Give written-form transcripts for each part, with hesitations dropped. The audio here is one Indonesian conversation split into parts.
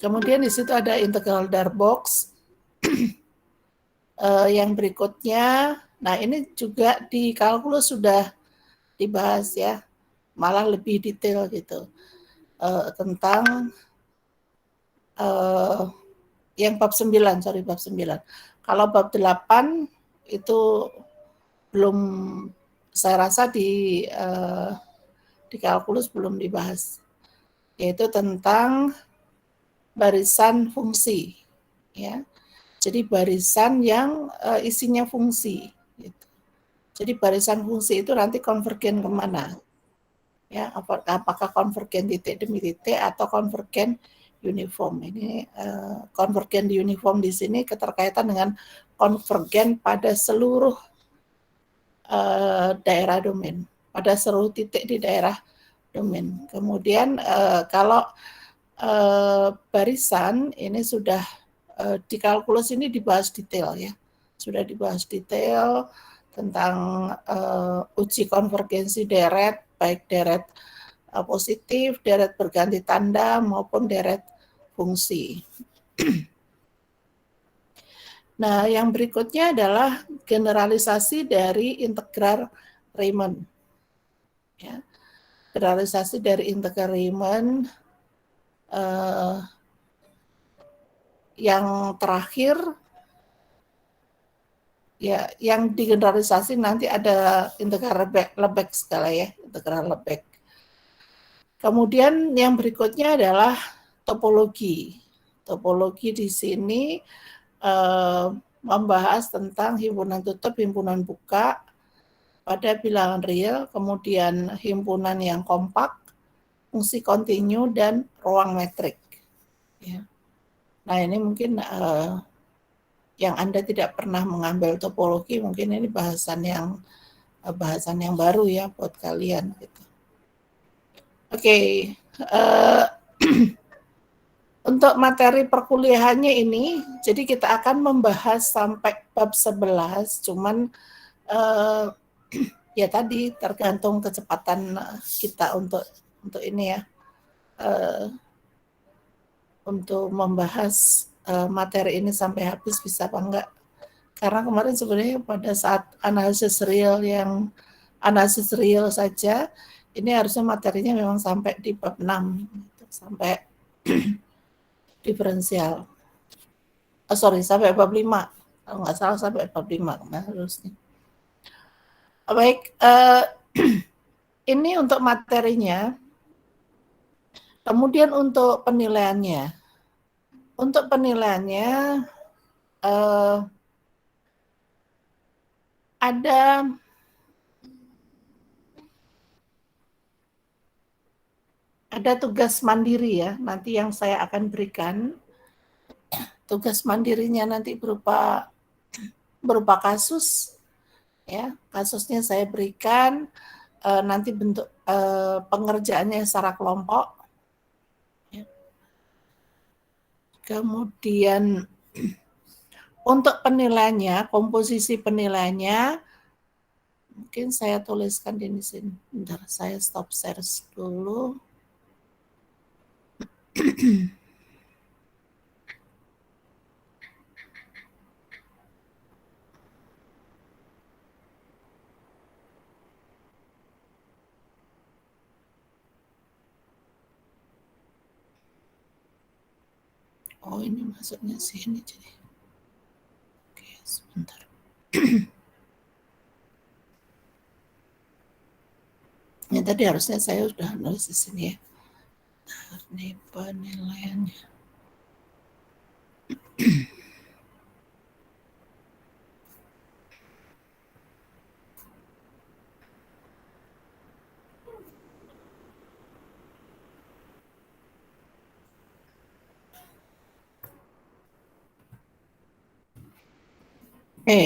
Kemudian di situ ada integral Darboux. Yang berikutnya, nah ini juga di kalkulus sudah dibahas ya, malah lebih detail gitu, tentang yang bab 9, bab 9. Kalau bab 8 itu belum, saya rasa di kalkulus belum dibahas, yaitu tentang barisan fungsi, ya. Jadi barisan yang isinya fungsi. Gitu. Jadi barisan fungsi itu nanti konvergen kemana? Ya, apakah konvergen titik demi titik atau konvergen uniform? Ini konvergen uniform di sini keterkaitan dengan konvergen pada seluruh daerah domain, pada seluruh titik di daerah domain. Kemudian kalau barisan ini sudah di kalkulus ini dibahas detail ya, sudah dibahas detail tentang uji konvergensi deret, baik deret positif, deret berganti tanda maupun deret fungsi. Nah, yang berikutnya adalah generalisasi dari integral Riemann. Ya, generalisasi dari integral Riemann. Yang terakhir ya, yang digeneralisasi nanti ada integral Lebesgue segala ya, integral Lebesgue. Kemudian yang berikutnya adalah topologi. Topologi di sini membahas tentang himpunan tutup, himpunan buka pada bilangan real, kemudian himpunan yang kompak, fungsi kontinu, dan ruang metrik. Ya. Nah, ini mungkin yang Anda tidak pernah mengambil topologi, mungkin ini bahasan yang baru ya buat kalian. Gitu. Oke, untuk materi perkuliahannya ini, jadi kita akan membahas sampai bab 11, cuman ya tadi tergantung kecepatan kita untuk ini ya, untuk membahas materi ini sampai habis bisa apa enggak. Karena kemarin sebenarnya pada saat analisis real saja, ini harusnya materinya memang sampai di bab 6, sampai diferensial. Sampai bab 5. Kalau nggak salah sampai bab 5 harusnya. Baik, ini untuk materinya. Kemudian untuk penilaiannya. Untuk penilaiannya, ada tugas mandiri ya, nanti yang saya akan berikan. Tugas mandirinya nanti berupa kasus, ya, kasusnya saya berikan, nanti bentuk pengerjaannya secara kelompok. Ya. Kemudian untuk penilaiannya, komposisi penilaiannya, mungkin saya tuliskan di sini. Bentar, saya stop share dulu. Oh, ini masuknya sini jadi. Oke, sebentar. Ya, tadi harusnya saya sudah nulis di sini ya. Ini penilaiannya.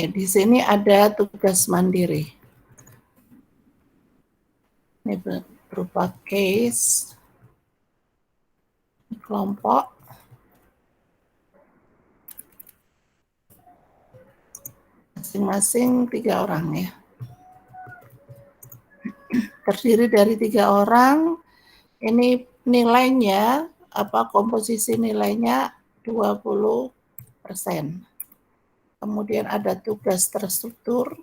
Di sini ada tugas mandiri. Ini berupa case, kelompok, masing-masing 3 orang ya. Terdiri dari 3 orang. Ini nilainya komposisi nilainya 20%. Kemudian ada tugas terstruktur.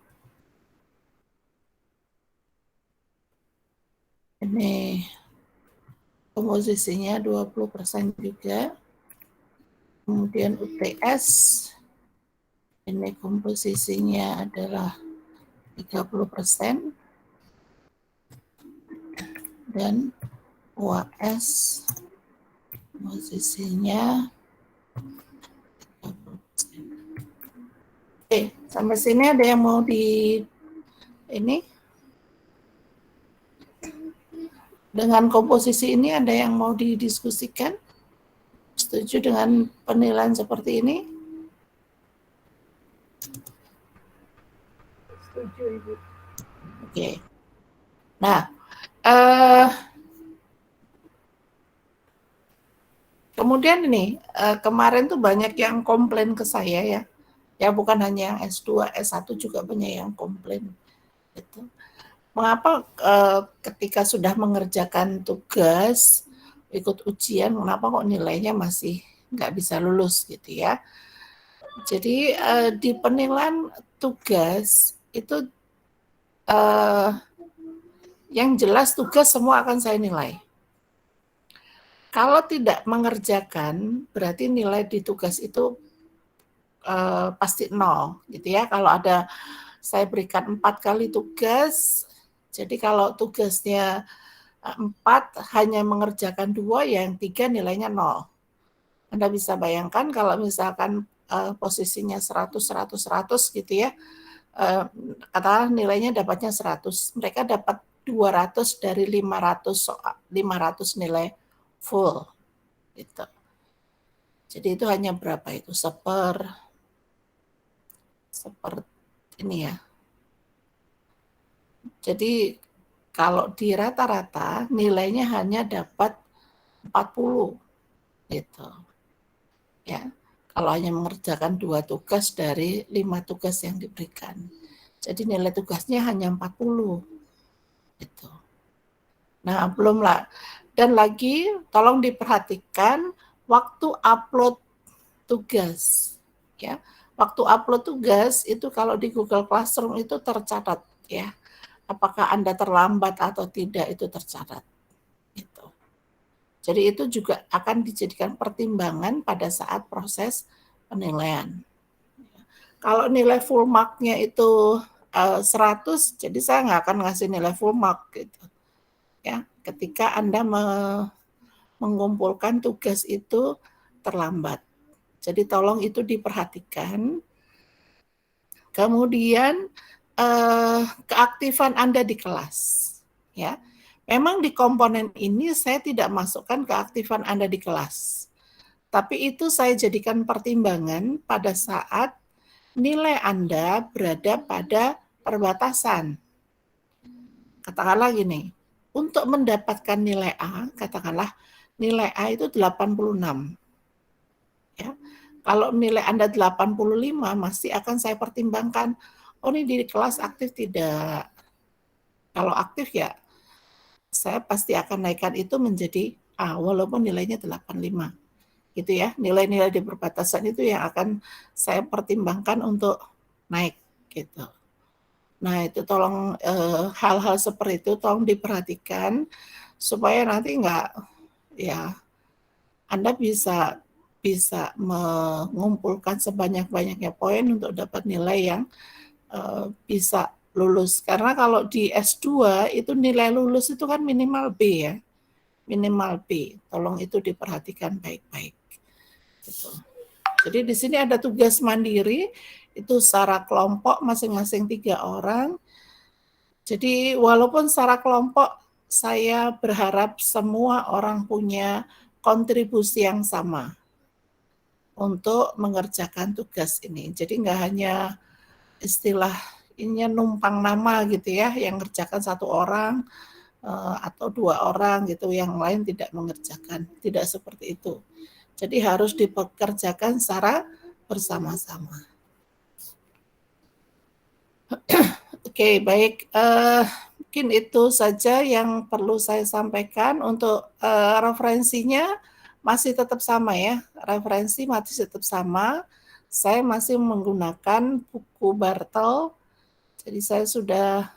Ini komposisinya 20% juga. Kemudian UTS, ini komposisinya adalah 30%. Dan UAS, komposisinya 30%. Oke, sampai sini ada yang mau ini? Dengan komposisi ini ada yang mau didiskusikan? Setuju dengan penilaian seperti ini? Setuju, Ibu. Oke. Nah, kemudian ini, kemarin tuh banyak yang komplain ke saya ya. Ya bukan hanya yang S2, S1 juga banyak yang komplain. Gitu. Mengapa ketika sudah mengerjakan tugas, ikut ujian, kenapa kok nilainya masih nggak bisa lulus gitu ya. Jadi di penilaian tugas itu yang jelas tugas semua akan saya nilai. Kalau tidak mengerjakan, berarti nilai di tugas itu pasti 0 gitu ya. Kalau ada saya berikan 4 kali tugas, jadi kalau tugasnya 4 hanya mengerjakan 2, yang 3 nilainya 0. Anda bisa bayangkan kalau misalkan posisinya 100, 100, 100 gitu ya, katakanlah nilainya dapatnya 100, mereka dapat 200 dari 500 nilai full gitu. Jadi itu hanya berapa itu? Seperti ini ya. Jadi kalau di rata-rata nilainya hanya dapat 40 gitu. Ya. Kalau hanya mengerjakan 2 tugas dari 5 tugas yang diberikan. Jadi nilai tugasnya hanya 40 gitu. Nah, belum lah. Dan lagi tolong diperhatikan waktu upload tugas ya. Waktu upload tugas itu kalau di Google Classroom itu tercatat ya. Apakah Anda terlambat atau tidak itu tercatat. Gitu. Jadi itu juga akan dijadikan pertimbangan pada saat proses penilaian. Kalau nilai full mark-nya itu 100, jadi saya nggak akan ngasih nilai full mark gitu. Ya, ketika Anda mengumpulkan tugas itu terlambat. Jadi tolong itu diperhatikan. Kemudian keaktifan Anda di kelas, ya. Memang di komponen ini saya tidak masukkan keaktifan Anda di kelas, tapi itu saya jadikan pertimbangan pada saat nilai Anda berada pada perbatasan. Katakanlah gini, untuk mendapatkan nilai A, katakanlah nilai A itu 86. Ya. Kalau nilai Anda 85 masih akan saya pertimbangkan, oh ini di kelas aktif tidak. Kalau aktif ya saya pasti akan naikkan itu menjadi A walaupun nilainya 85. Gitu ya. Nilai-nilai di perbatasan itu yang akan saya pertimbangkan untuk naik gitu. Nah, itu tolong hal-hal seperti itu tolong diperhatikan supaya nanti enggak ya Anda bisa mengumpulkan sebanyak-banyaknya poin untuk dapat nilai yang bisa lulus. Karena kalau di S2 itu nilai lulus itu kan minimal B ya. Minimal B. Tolong itu diperhatikan baik-baik. Gitu. Jadi di sini ada tugas mandiri, itu secara kelompok masing-masing 3 orang. Jadi walaupun secara kelompok saya berharap semua orang punya kontribusi yang sama untuk mengerjakan tugas ini. Jadi nggak hanya istilah ini numpang nama gitu ya, yang ngerjakan 1 orang atau 2 orang gitu, yang lain tidak mengerjakan. Tidak seperti itu. Jadi harus dipekerjakan secara bersama-sama. Oke, baik. Mungkin itu saja yang perlu saya sampaikan untuk referensinya. masih tetap sama ya, referensi masih tetap sama. Saya masih menggunakan buku Bartel. Jadi saya sudah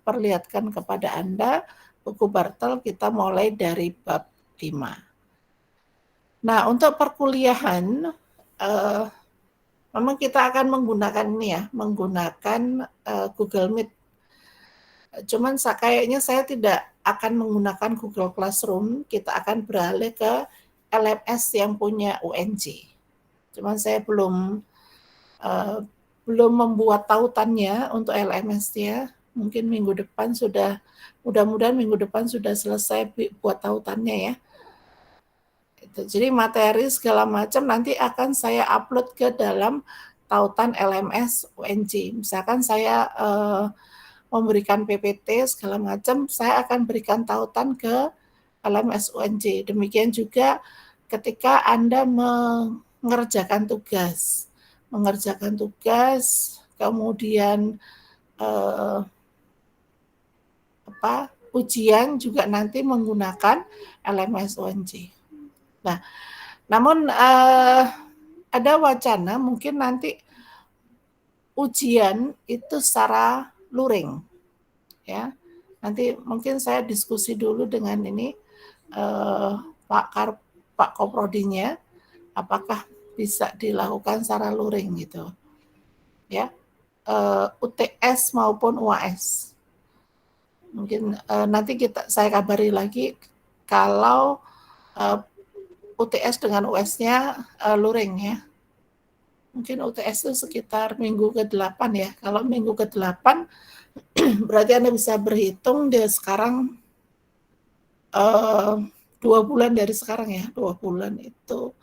perlihatkan kepada Anda buku Bartel, kita mulai dari bab 5. Nah, untuk perkuliahan memang kita akan menggunakan ini ya, menggunakan Google Meet. Cuman kayaknya saya tidak akan menggunakan Google Classroom, kita akan beralih ke LMS yang punya UNJ. Cuman saya belum membuat tautannya untuk LMS-nya. Mungkin minggu depan sudah, mudah-mudahan minggu depan sudah selesai buat tautannya ya. Jadi materi segala macam nanti akan saya upload ke dalam tautan LMS UNJ. Misalkan saya memberikan PPT segala macam, saya akan berikan tautan ke LMS UNJ. Demikian juga ketika Anda mengerjakan tugas, kemudian ujian juga nanti menggunakan LMS UNJ. Nah, namun ada wacana mungkin nanti ujian itu secara luring, ya. Nanti mungkin saya diskusi dulu dengan ini Pak Koprodinya, apakah bisa dilakukan secara luring gitu, ya, UTS maupun UAS. Mungkin nanti saya kabari lagi kalau UTS dengan UAS-nya luring ya. Mungkin UTS itu sekitar minggu ke-8 ya. Kalau minggu ke-8 berarti Anda bisa berhitung dia sekarang 2 bulan dari sekarang ya. 2 bulan itu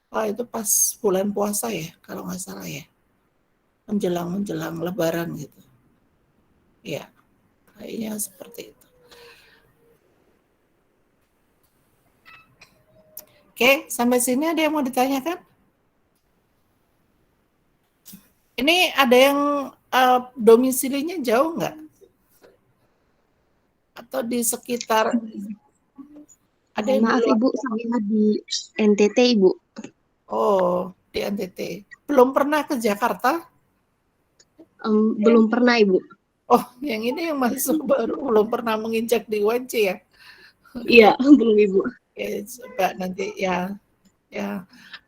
itu pas bulan puasa ya, kalau nggak salah ya. Menjelang Lebaran gitu. Ya, kayaknya seperti itu. Oke, sampai sini ada yang mau ditanyakan? Ini ada yang domisilinya jauh nggak? Atau di sekitar? Ada yang maaf Ibu, saya di NTT Ibu. Oh, di NTT. Belum pernah ke Jakarta? Belum pernah Ibu. Oh, yang ini yang masuk baru, belum pernah menginjak di UNJ ya? Iya, belum Ibu. Oke, coba nanti ya.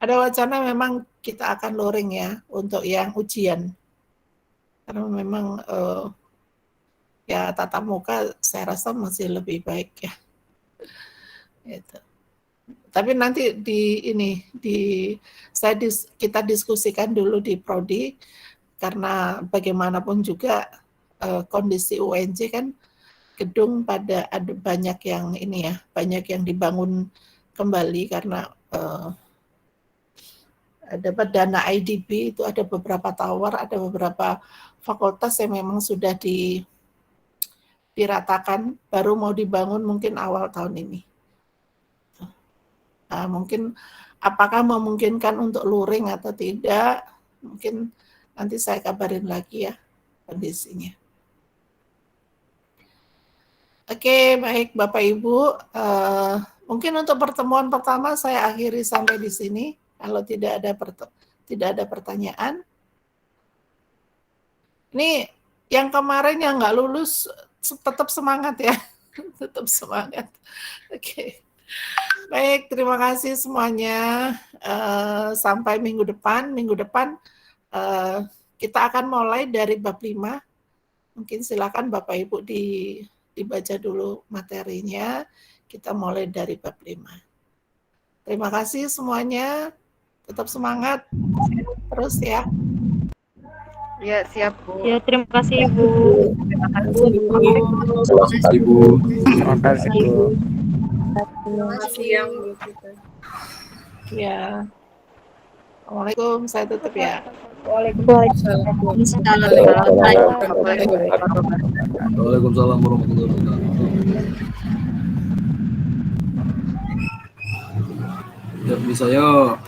Ada wacana memang kita akan luring ya untuk yang ujian. Karena memang ya tatap muka saya rasa masih lebih baik ya. Gitu. Tapi nanti kita diskusikan dulu di Prodi, karena bagaimanapun juga kondisi UNJ kan gedung ada banyak yang ini ya, banyak yang dibangun kembali karena dapat dana IDB, itu ada beberapa tower, ada beberapa fakultas yang memang sudah diratakan, baru mau dibangun mungkin awal tahun ini. Nah, mungkin apakah memungkinkan untuk luring atau tidak, mungkin nanti saya kabarin lagi ya kondisinya. Oke, baik Bapak Ibu. Mungkin untuk pertemuan pertama saya akhiri sampai di sini. Kalau tidak ada pertanyaan. Ini yang kemarin yang nggak lulus tetap semangat ya. Tetap semangat. Oke. Baik, terima kasih semuanya. Sampai minggu depan. Minggu depan kita akan mulai dari bab 5. Mungkin silakan Bapak Ibu dibaca dulu materinya. Kita mulai dari bab 5. Terima kasih semuanya. Tetap semangat. Terus ya. Ya, siap Bu. Ya, terima kasih Ibu. Terima kasih Bu. Terima kasih Bu. Terima kasih Bu. Selamat siang Bu. Ya. Assalamualaikum, saya tutup ya. Waalaikumsalam. Waalaikumsalam warahmatullahi wabarakatuh. Ya, bisa ya.